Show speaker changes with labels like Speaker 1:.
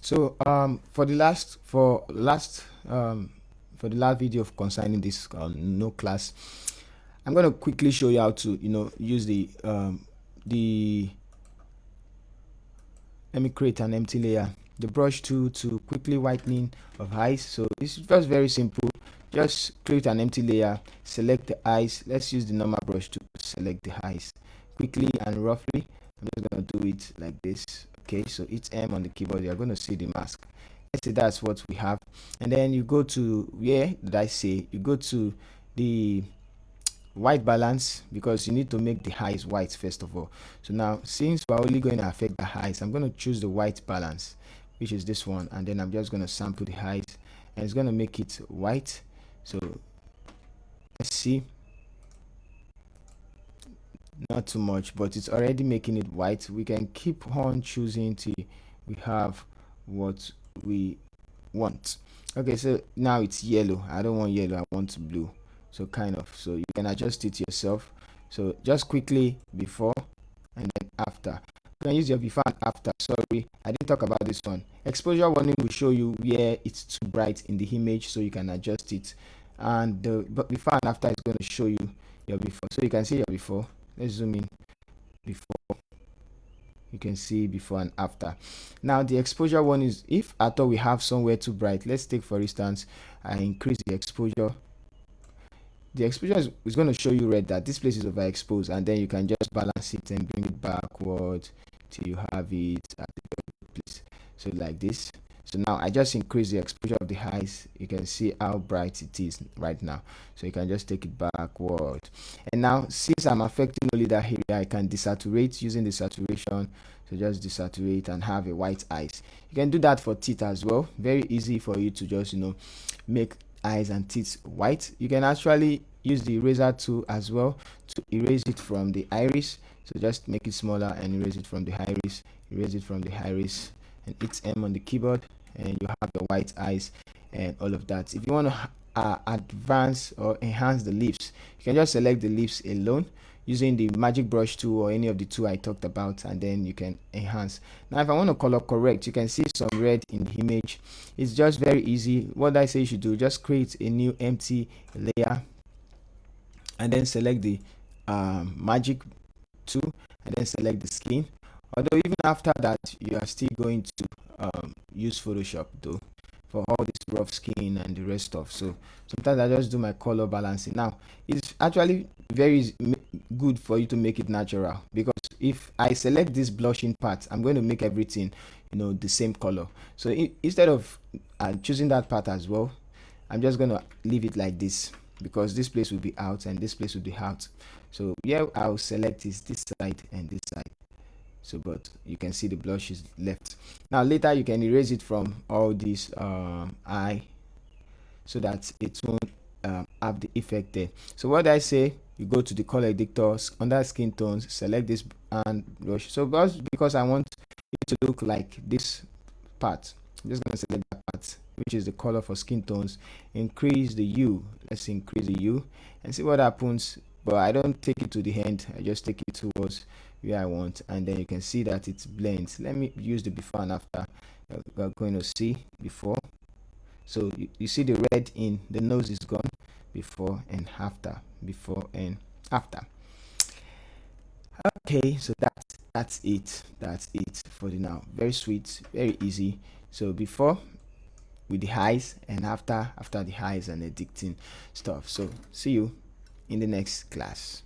Speaker 1: So for the last video of concerning this no class, I'm going to quickly show you how to use the let me create an empty layer, the brush tool, to quickly whitening of eyes. So it's just very simple. Just create an empty layer, select the eyes. Let's use the normal brush to select the eyes quickly and roughly. I'm just going to do it like this. Okay, so it's M on the keyboard. You're going to see the mask. Let's say that's what we have, and then you go to, where did I say, you go to the white balance, because you need to make the eyes white first of all. So now, since we're only going to affect the eyes, I'm going to choose the white balance, which is this one, and then I'm just going to sample the eyes, and it's going to make it white. So let's see, not too much, but it's already making it white. We can keep on choosing till we have what we want. Okay, so now it's yellow. I don't want yellow, I want blue. So kind of, so you can adjust it yourself. So just quickly, before and then after. You can use your before and after. Sorry, I didn't talk about this one. Exposure warning will show you where it's too bright in the image, so you can adjust it. And the before and after is going to show you your before, so you can see your before. Let's zoom in. Before, you can see before and after. Now the exposure one is, if at all we have somewhere too bright, let's take for instance, I increase the exposure. The exposure is going to show you red, that this place is overexposed, and then you can just balance it and bring it backward till you have it at the place, so like this. So now I just increase the exposure of the eyes. You can see how bright it is right now, so you can just take it backward. And now, since I'm affecting only that area, I can desaturate using the saturation. So just desaturate and have a white eyes. You can do that for teeth as well. Very easy for you to just make eyes and teeth white. You can actually use the eraser tool as well to erase it from the iris. So just make it smaller and erase it from the iris, erase it from the iris, and it's M on the keyboard, and you have the white eyes and all of that. If you want to advance or enhance the lips, you can just select the lips alone using the magic brush tool or any of the two I talked about, and then you can enhance. Now if I want to color correct, you can see some red in the image. It's just very easy. What I say you should do, just create a new empty layer and then select the magic tool and then select the skin. Although even after that, you are still going to use Photoshop though for all this rough skin and the rest of. So sometimes I just do my color balancing. Now it's actually very good for you to make it natural, because if I select this blushing part, I'm going to make everything the same color. So instead of choosing that part as well, I'm just going to leave it like this, because this place will be out and this place will be out. So yeah, I'll select is this side and this side. So but you can see the blush is left. Now later you can erase it from all these eye, so that it won't have the effect there. So what I say, you go to the color editor, under skin tones, select this and brush. So because I want it to look like this part, I'm just going to select that part, which is the color for skin tones. Increase the hue. Let's increase the hue and see what happens. But I don't take it to the end, I just take it towards where I want, and then you can see that it blends. Let me use the before and after. We're going to see before. So you see the red in the nose is gone. Before and after, before and after. Okay, so that's it for the now. Very sweet, very easy. So before with the highs, and after the highs and addicting stuff. So see you in the next class.